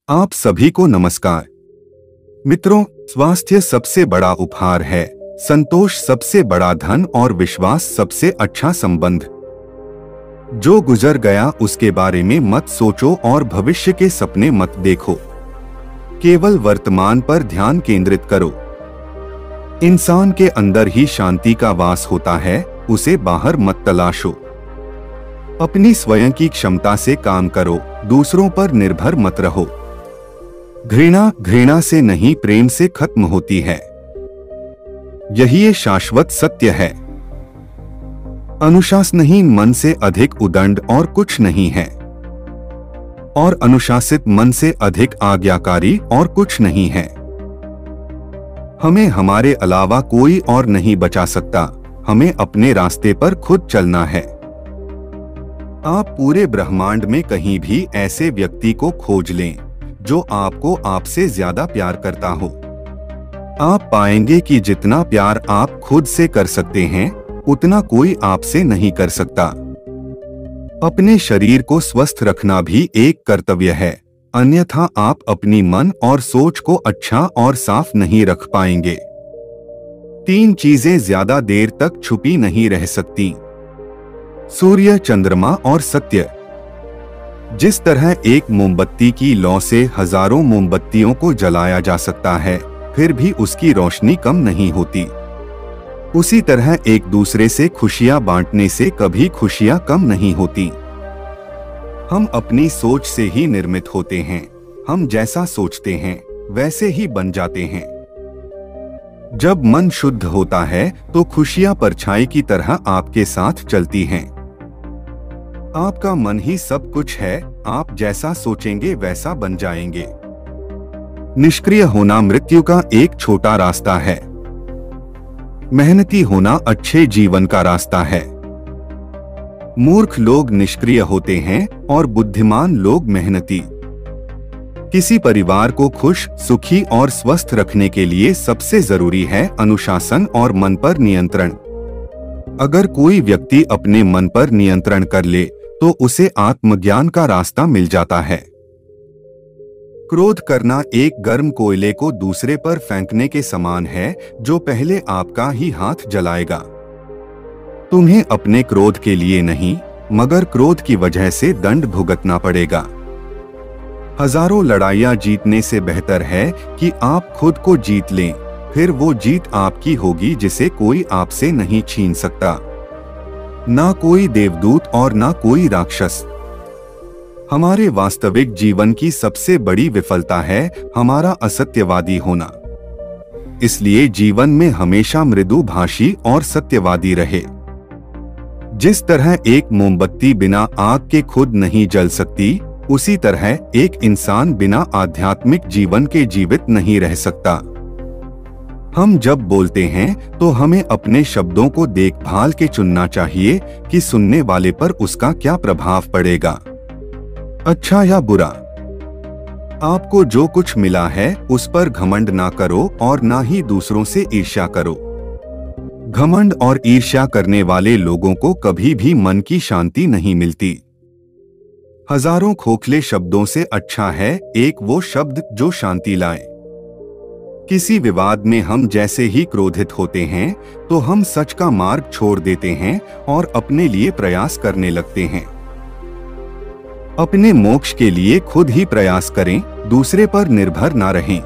आप सभी को नमस्कार। मित्रों, स्वास्थ्य सबसे बड़ा उपहार है, संतोष सबसे बड़ा धन और विश्वास सबसे अच्छा संबंध। जो गुजर गया उसके बारे में मत सोचो और भविष्य के सपने मत देखो। केवल वर्तमान पर ध्यान केंद्रित करो। इंसान के अंदर ही शांति का वास होता है, उसे बाहर मत तलाशो। अपनी स्वयं की क्षमता से काम करो, दूसरों पर निर्भर मत रहो। घृणा से नहीं, प्रेम से खत्म होती है। यही ये शाश्वत सत्य है। अनुशासनहीन मन से अधिक उदंड और कुछ नहीं है, और अनुशासित मन से अधिक आज्ञाकारी और कुछ नहीं है। हमें हमारे अलावा कोई और नहीं बचा सकता। हमें अपने रास्ते पर खुद चलना है। आप पूरे ब्रह्मांड में कहीं भी ऐसे व्यक्ति को खोज लें जो आपको आपसे ज्यादा प्यार करता हो। आप पाएंगे कि जितना प्यार आप खुद से कर सकते हैं, उतना कोई आपसे नहीं कर सकता। अपने शरीर को स्वस्थ रखना भी एक कर्तव्य है, अन्यथा आप अपनी मन और सोच को अच्छा और साफ नहीं रख पाएंगे। 3 चीजें ज्यादा देर तक छुपी नहीं रह सकती: सूर्य, चंद्रमा और सत्य। जिस तरह एक मोमबत्ती की लौ से हजारों मोमबत्तियों को जलाया जा सकता है, फिर भी उसकी रोशनी कम नहीं होती, उसी तरह एक दूसरे से खुशियां बांटने से कभी खुशियां कम नहीं होती। हम अपनी सोच से ही निर्मित होते हैं। हम जैसा सोचते हैं वैसे ही बन जाते हैं। जब मन शुद्ध होता है तो खुशियां परछाई की तरह आपके साथ चलती हैं। आपका मन ही सब कुछ है। आप जैसा सोचेंगे वैसा बन जाएंगे। निष्क्रिय होना मृत्यु का एक छोटा रास्ता है। मेहनती होना अच्छे जीवन का रास्ता है। मूर्ख लोग निष्क्रिय होते हैं और बुद्धिमान लोग मेहनती। किसी परिवार को खुश, सुखी और स्वस्थ रखने के लिए सबसे जरूरी है अनुशासन और मन पर नियंत्रण। अगर कोई व्यक्ति अपने मन पर नियंत्रण कर ले तो उसे आत्मज्ञान का रास्ता मिल जाता है। क्रोध करना एक गर्म कोयले को दूसरे पर फेंकने के समान है, जो पहले आपका ही हाथ जलाएगा। तुम्हें अपने क्रोध के लिए नहीं, मगर क्रोध की वजह से दंड भुगतना पड़ेगा। हजारों लड़ाइयां जीतने से बेहतर है कि आप खुद को जीत लें, फिर वो जीत आपकी होगी जिसे कोई आपसे नहीं छीन सकता। ना कोई देवदूत और ना कोई राक्षस। हमारे वास्तविक जीवन की सबसे बड़ी विफलता है हमारा असत्यवादी होना। इसलिए जीवन में हमेशा मृदुभाषी और सत्यवादी रहे। जिस तरह एक मोमबत्ती बिना आग के खुद नहीं जल सकती, उसी तरह एक इंसान बिना आध्यात्मिक जीवन के जीवित नहीं रह सकता। हम जब बोलते हैं तो हमें अपने शब्दों को देखभाल के चुनना चाहिए कि सुनने वाले पर उसका क्या प्रभाव पड़ेगा, अच्छा या बुरा। आपको जो कुछ मिला है उस पर घमंड ना करो और ना ही दूसरों से ईर्ष्या करो। घमंड और ईर्ष्या करने वाले लोगों को कभी भी मन की शांति नहीं मिलती। हजारों खोखले शब्दों से अच्छा है एक वो शब्द जो शांति लाए। किसी विवाद में हम जैसे ही क्रोधित होते हैं तो हम सच का मार्ग छोड़ देते हैं और अपने लिए प्रयास करने लगते हैं। अपने मोक्ष के लिए खुद ही प्रयास करें, दूसरे पर निर्भर ना रहें।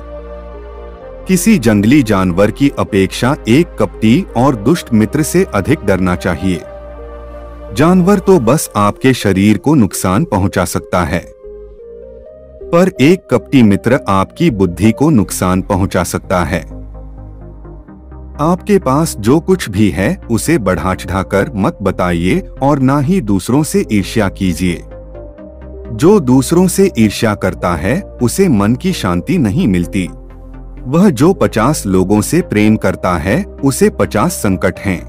किसी जंगली जानवर की अपेक्षा एक कपटी और दुष्ट मित्र से अधिक डरना चाहिए। जानवर तो बस आपके शरीर को नुकसान पहुंचा सकता है, पर एक कपटी मित्र आपकी बुद्धि को नुकसान पहुंचा सकता है। आपके पास जो कुछ भी है उसे बढ़ा चढ़ाकर मत बताइए और ना ही दूसरों से ईर्ष्या कीजिए। जो दूसरों से ईर्ष्या करता है उसे मन की शांति नहीं मिलती। वह जो 50 लोगों से प्रेम करता है उसे 50 संकट हैं।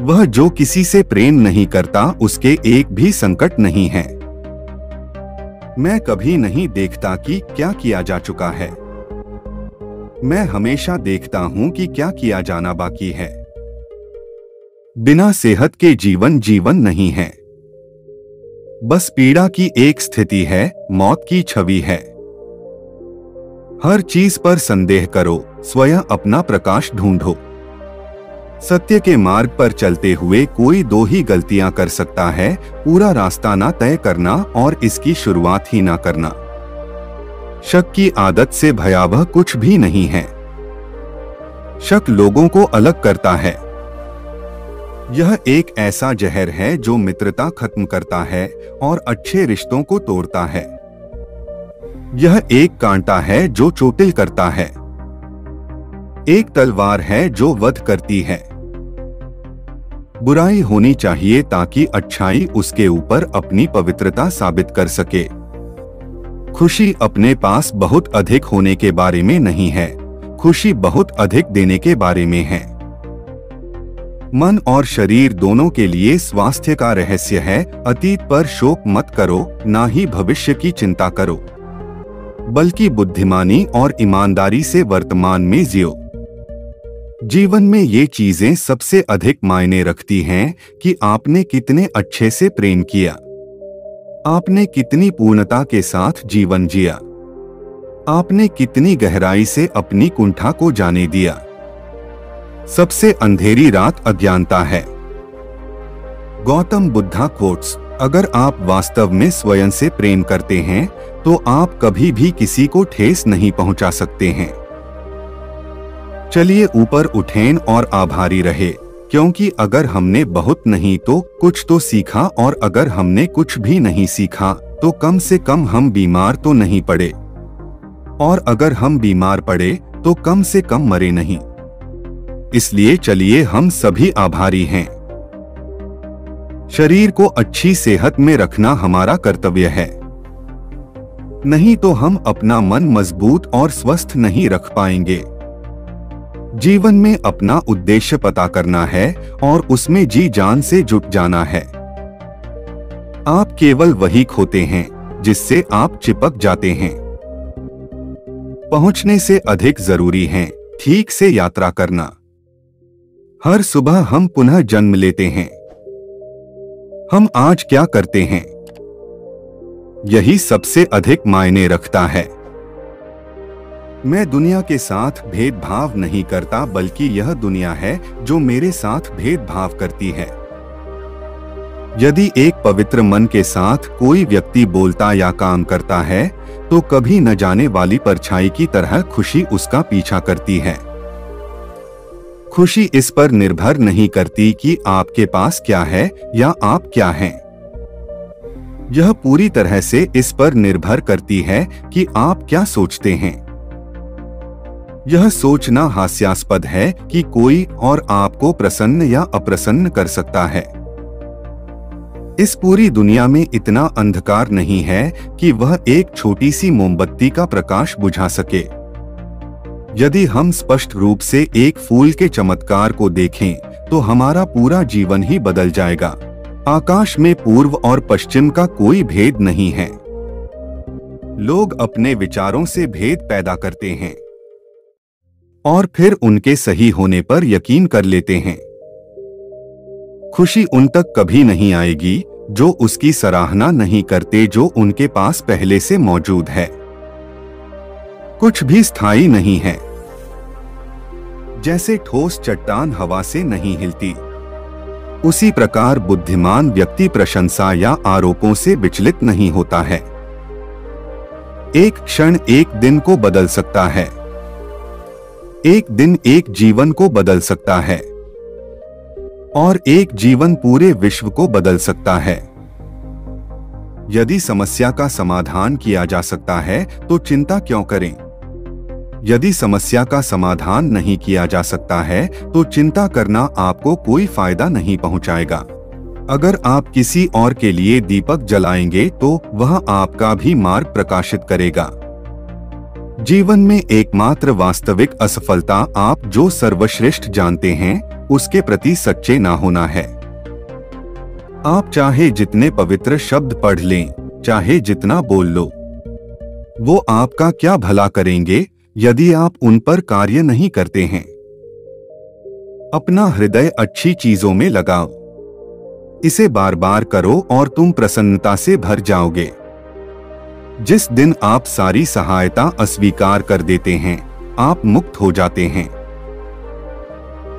वह जो किसी से प्रेम नहीं करता उसके एक भी संकट नहीं है। मैं कभी नहीं देखता कि क्या किया जा चुका है, मैं हमेशा देखता हूं कि क्या किया जाना बाकी है। बिना सेहत के जीवन नहीं है। बस पीड़ा की एक स्थिति है, मौत की छवि है। हर चीज पर संदेह करो, स्वयं अपना प्रकाश ढूंढो। सत्य के मार्ग पर चलते हुए कोई दो ही गलतियां कर सकता है, पूरा रास्ता ना तय करना और इसकी शुरुआत ही ना करना। शक की आदत से भयावह कुछ भी नहीं है। शक लोगों को अलग करता है। यह एक ऐसा जहर है जो मित्रता खत्म करता है और अच्छे रिश्तों को तोड़ता है। यह एक कांटा है जो चोटिल करता है। एक तलवार है जो वध करती है। बुराई होनी चाहिए ताकि अच्छाई उसके ऊपर अपनी पवित्रता साबित कर सके। खुशी अपने पास बहुत अधिक होने के बारे में नहीं है, खुशी बहुत अधिक देने के बारे में है। मन और शरीर दोनों के लिए स्वास्थ्य का रहस्य है, अतीत पर शोक मत करो, ना ही भविष्य की चिंता करो, बल्कि बुद्धिमानी और ईमानदारी से वर्तमान में जियो। जीवन में ये चीजें सबसे अधिक मायने रखती हैं कि आपने कितने अच्छे से प्रेम किया, आपने कितनी पूर्णता के साथ जीवन जिया, आपने कितनी गहराई से अपनी कुंठा को जाने दिया। सबसे अंधेरी रात अज्ञानता है। गौतम बुद्धा कोट्स। अगर आप वास्तव में स्वयं से प्रेम करते हैं तो आप कभी भी किसी को ठेस नहीं पहुंचा सकते हैं। चलिए ऊपर उठें और आभारी रहे, क्योंकि अगर हमने बहुत नहीं तो कुछ तो सीखा, और अगर हमने कुछ भी नहीं सीखा तो कम से कम हम बीमार तो नहीं पड़े, और अगर हम बीमार पड़े तो कम से कम मरे नहीं। इसलिए चलिए हम सभी आभारी हैं। शरीर को अच्छी सेहत में रखना हमारा कर्तव्य है, नहीं तो हम अपना मन मजबूत और स्वस्थ नहीं रख पाएंगे। जीवन में अपना उद्देश्य पता करना है और उसमें जी जान से जुट जाना है। आप केवल वही खोते हैं जिससे आप चिपक जाते हैं। पहुंचने से अधिक जरूरी है ठीक से यात्रा करना। हर सुबह हम पुनः जन्म लेते हैं। हम आज क्या करते हैं, यही सबसे अधिक मायने रखता है। मैं दुनिया के साथ भेदभाव नहीं करता, बल्कि यह दुनिया है जो मेरे साथ भेदभाव करती है। यदि एक पवित्र मन के साथ कोई व्यक्ति बोलता या काम करता है तो कभी न जाने वाली परछाई की तरह खुशी उसका पीछा करती है। खुशी इस पर निर्भर नहीं करती कि आपके पास क्या है या आप क्या हैं। यह पूरी तरह से इस पर निर्भर करती है कि आप क्या सोचते हैं। यह सोचना हास्यास्पद है कि कोई और आपको प्रसन्न या अप्रसन्न कर सकता है। इस पूरी दुनिया में इतना अंधकार नहीं है कि वह एक छोटी सी मोमबत्ती का प्रकाश बुझा सके। यदि हम स्पष्ट रूप से एक फूल के चमत्कार को देखें तो हमारा पूरा जीवन ही बदल जाएगा। आकाश में पूर्व और पश्चिम का कोई भेद नहीं है। लोग अपने विचारों से भेद पैदा करते हैं और फिर उनके सही होने पर यकीन कर लेते हैं। खुशी उन तक कभी नहीं आएगी जो उसकी सराहना नहीं करते जो उनके पास पहले से मौजूद है। कुछ भी स्थायी नहीं है। जैसे ठोस चट्टान हवा से नहीं हिलती, उसी प्रकार बुद्धिमान व्यक्ति प्रशंसा या आरोपों से विचलित नहीं होता है। एक क्षण एक दिन को बदल सकता है। एक दिन एक जीवन को बदल सकता है और एक जीवन पूरे विश्व को बदल सकता है। यदि समस्या का समाधान किया जा सकता है तो चिंता क्यों करें? यदि समस्या का समाधान नहीं किया जा सकता है तो चिंता करना आपको कोई फायदा नहीं पहुंचाएगा। अगर आप किसी और के लिए दीपक जलाएंगे तो वह आपका भी मार्ग प्रकाशित करेगा। जीवन में एकमात्र वास्तविक असफलता आप जो सर्वश्रेष्ठ जानते हैं उसके प्रति सच्चे ना होना है। आप चाहे जितने पवित्र शब्द पढ़ लें, चाहे जितना बोल लो, वो आपका क्या भला करेंगे यदि आप उन पर कार्य नहीं करते हैं। अपना हृदय अच्छी चीजों में लगाओ। इसे बार बार करो और तुम प्रसन्नता से भर जाओगे। जिस दिन आप सारी सहायता अस्वीकार कर देते हैं, आप मुक्त हो जाते हैं।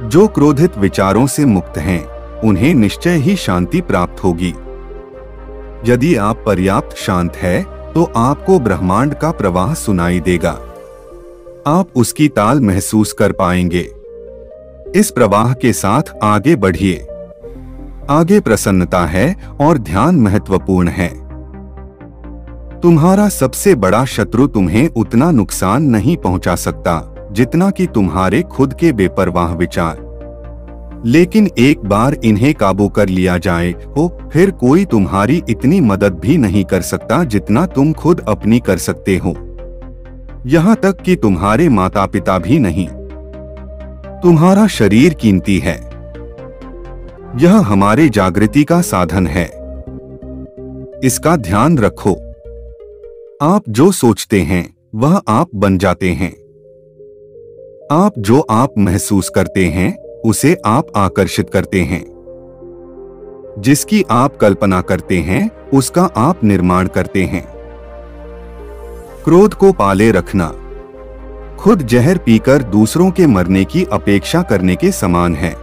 जो क्रोधित विचारों से मुक्त हैं, उन्हें निश्चय ही शांति प्राप्त होगी। यदि आप पर्याप्त शांत हैं, तो आपको ब्रह्मांड का प्रवाह सुनाई देगा। आप उसकी ताल महसूस कर पाएंगे। इस प्रवाह के साथ आगे बढ़िए। आगे प्रसन्नता है और ध्यान महत्वपूर्ण है। तुम्हारा सबसे बड़ा शत्रु तुम्हें उतना नुकसान नहीं पहुंचा सकता जितना कि तुम्हारे खुद के बेपरवाह विचार। लेकिन एक बार इन्हें काबू कर लिया जाए हो, फिर कोई तुम्हारी इतनी मदद भी नहीं कर सकता जितना तुम खुद अपनी कर सकते हो। यहाँ तक कि तुम्हारे माता पिता भी नहीं। तुम्हारा शरीर कीमती है। यह हमारे जागृति का साधन है। इसका ध्यान रखो। आप जो सोचते हैं वह आप बन जाते हैं। आप जो आप महसूस करते हैं उसे आप आकर्षित करते हैं। जिसकी आप कल्पना करते हैं उसका आप निर्माण करते हैं। क्रोध को पाले रखना खुद जहर पीकर दूसरों के मरने की अपेक्षा करने के समान है।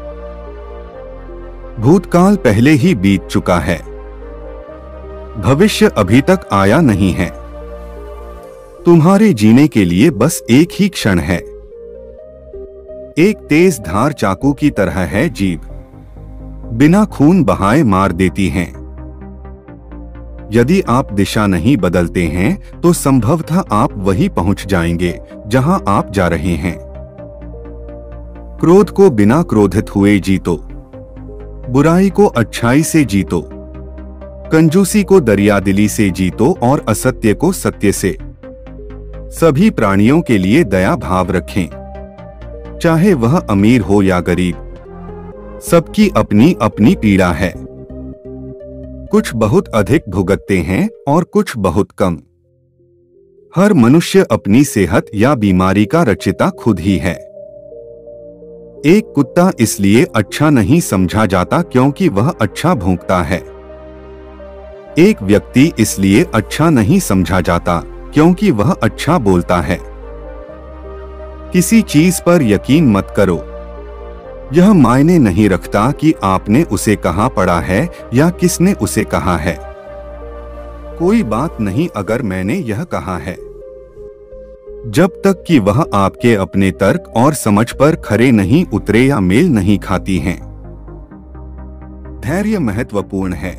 भूतकाल पहले ही बीत चुका है। भविष्य अभी तक आया नहीं है। तुम्हारे जीने के लिए बस एक ही क्षण है। एक तेज धार चाकू की तरह है जीभ। बिना खून बहाए मार देती हैं। यदि आप दिशा नहीं बदलते हैं तो संभवतः आप वहीं पहुंच जाएंगे जहां आप जा रहे हैं। क्रोध को बिना क्रोधित हुए जीतो। बुराई को अच्छाई से जीतो। कंजूसी को दरियादिली से जीतो और असत्य को सत्य से। सभी प्राणियों के लिए दया भाव रखें, चाहे वह अमीर हो या गरीब। सबकी अपनी अपनी पीड़ा है। कुछ बहुत अधिक भुगतते हैं और कुछ बहुत कम। हर मनुष्य अपनी सेहत या बीमारी का रचयिता खुद ही है। एक कुत्ता इसलिए अच्छा नहीं समझा जाता क्योंकि वह अच्छा भौंकता है। एक व्यक्ति इसलिए अच्छा नहीं समझा जाता क्योंकि वह अच्छा बोलता है। किसी चीज पर यकीन मत करो। यह मायने नहीं रखता कि आपने उसे कहाँ पढ़ा है या किसने उसे कहा है। कोई बात नहीं अगर मैंने यह कहा है, जब तक कि वह आपके अपने तर्क और समझ पर खरे नहीं उतरे या मेल नहीं खाती हैं। धैर्य महत्वपूर्ण है।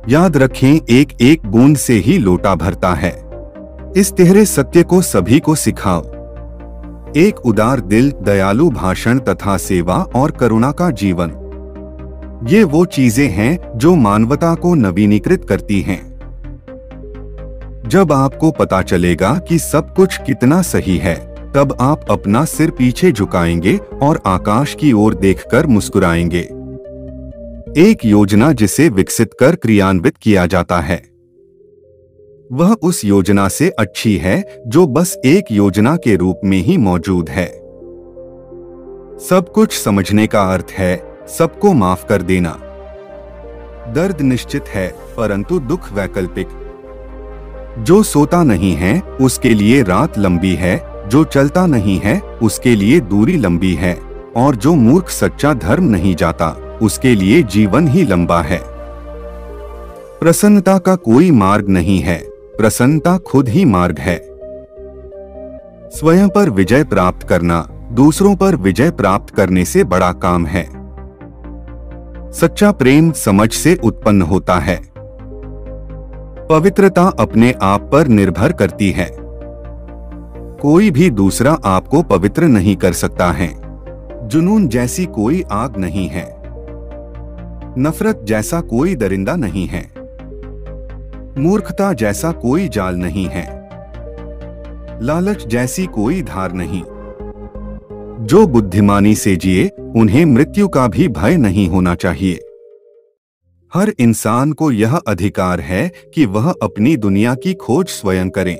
याद रखें, एक एक बूंद से ही लोटा भरता है। इस तिहरे सत्य को सभी को सिखाओ। एक उदार दिल, दयालु भाषण तथा सेवा और करुणा का जीवन, ये वो चीजें हैं जो मानवता को नवीनीकृत करती हैं। जब आपको पता चलेगा कि सब कुछ कितना सही है, तब आप अपना सिर पीछे झुकाएंगे और आकाश की ओर देखकर मुस्कुराएंगे। एक योजना जिसे विकसित कर क्रियान्वित किया जाता है, वह उस योजना से अच्छी है जो बस एक योजना के रूप में ही मौजूद है। सब कुछ समझने का अर्थ है सबको माफ कर देना। दर्द निश्चित है परंतु दुख वैकल्पिक। जो सोता नहीं है उसके लिए रात लंबी है, जो चलता नहीं है उसके लिए दूरी लंबी है, और जो मूर्ख सच्चा धर्म नहीं जाता उसके लिए जीवन ही लंबा है। प्रसन्नता का कोई मार्ग नहीं है, प्रसन्नता खुद ही मार्ग है। स्वयं पर विजय प्राप्त करना दूसरों पर विजय प्राप्त करने से बड़ा काम है। सच्चा प्रेम समझ से उत्पन्न होता है। पवित्रता अपने आप पर निर्भर करती है। कोई भी दूसरा आपको पवित्र नहीं कर सकता है। जुनून जैसी कोई आग नहीं है। नफरत जैसा कोई दरिंदा नहीं है। मूर्खता जैसा कोई जाल नहीं है। लालच जैसी कोई धार नहीं। जो बुद्धिमानी से जिए उन्हें मृत्यु का भी भय नहीं होना चाहिए। हर इंसान को यह अधिकार है कि वह अपनी दुनिया की खोज स्वयं करे।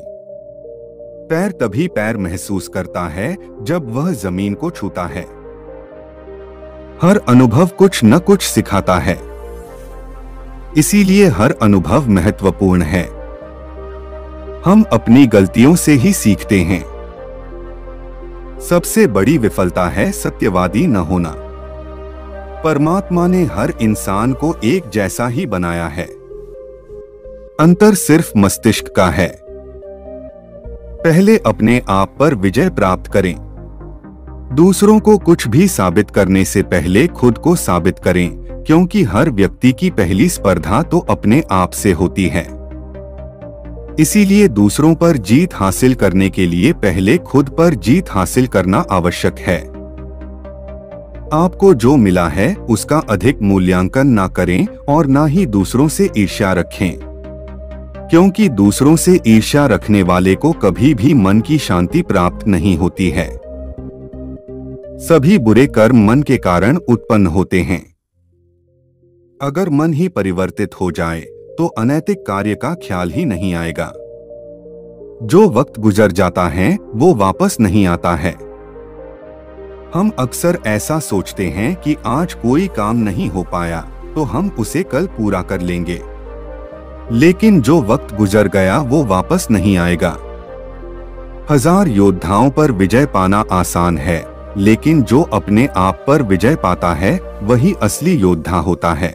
पैर तभी पैर महसूस करता है जब वह जमीन को छूता है। हर अनुभव कुछ न कुछ सिखाता है, इसीलिए हर अनुभव महत्वपूर्ण है। हम अपनी गलतियों से ही सीखते हैं। सबसे बड़ी विफलता है सत्यवादी न होना। परमात्मा ने हर इंसान को एक जैसा ही बनाया है, अंतर सिर्फ मस्तिष्क का है। पहले अपने आप पर विजय प्राप्त करें। दूसरों को कुछ भी साबित करने से पहले खुद को साबित करें, क्योंकि हर व्यक्ति की पहली स्पर्धा तो अपने आप से होती है। इसीलिए दूसरों पर जीत हासिल करने के लिए पहले खुद पर जीत हासिल करना आवश्यक है। आपको जो मिला है उसका अधिक मूल्यांकन ना करें और ना ही दूसरों से ईर्ष्या रखें, क्योंकि दूसरों से ईर्ष्या रखने वाले को कभी भी मन की शांति प्राप्त नहीं होती है। सभी बुरे कर्म मन के कारण उत्पन्न होते हैं। अगर मन ही परिवर्तित हो जाए तो अनैतिक कार्य का ख्याल ही नहीं आएगा। जो वक्त गुजर जाता है वो वापस नहीं आता है। हम अक्सर ऐसा सोचते हैं कि आज कोई काम नहीं हो पाया तो हम उसे कल पूरा कर लेंगे, लेकिन जो वक्त गुजर गया वो वापस नहीं आएगा। 1000 योद्धाओं पर विजय पाना आसान है, लेकिन जो अपने आप पर विजय पाता है वही असली योद्धा होता है।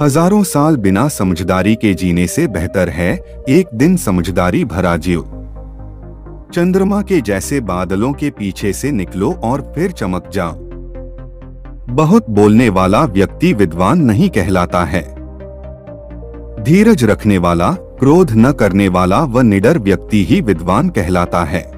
हजारों साल बिना समझदारी के जीने से बेहतर है एक दिन समझदारी भरा जीव। चंद्रमा के जैसे बादलों के पीछे से निकलो और फिर चमक जाओ। बहुत बोलने वाला व्यक्ति विद्वान नहीं कहलाता है। धीरज रखने वाला, क्रोध न करने वाला व निडर व्यक्ति ही विद्वान कहलाता है।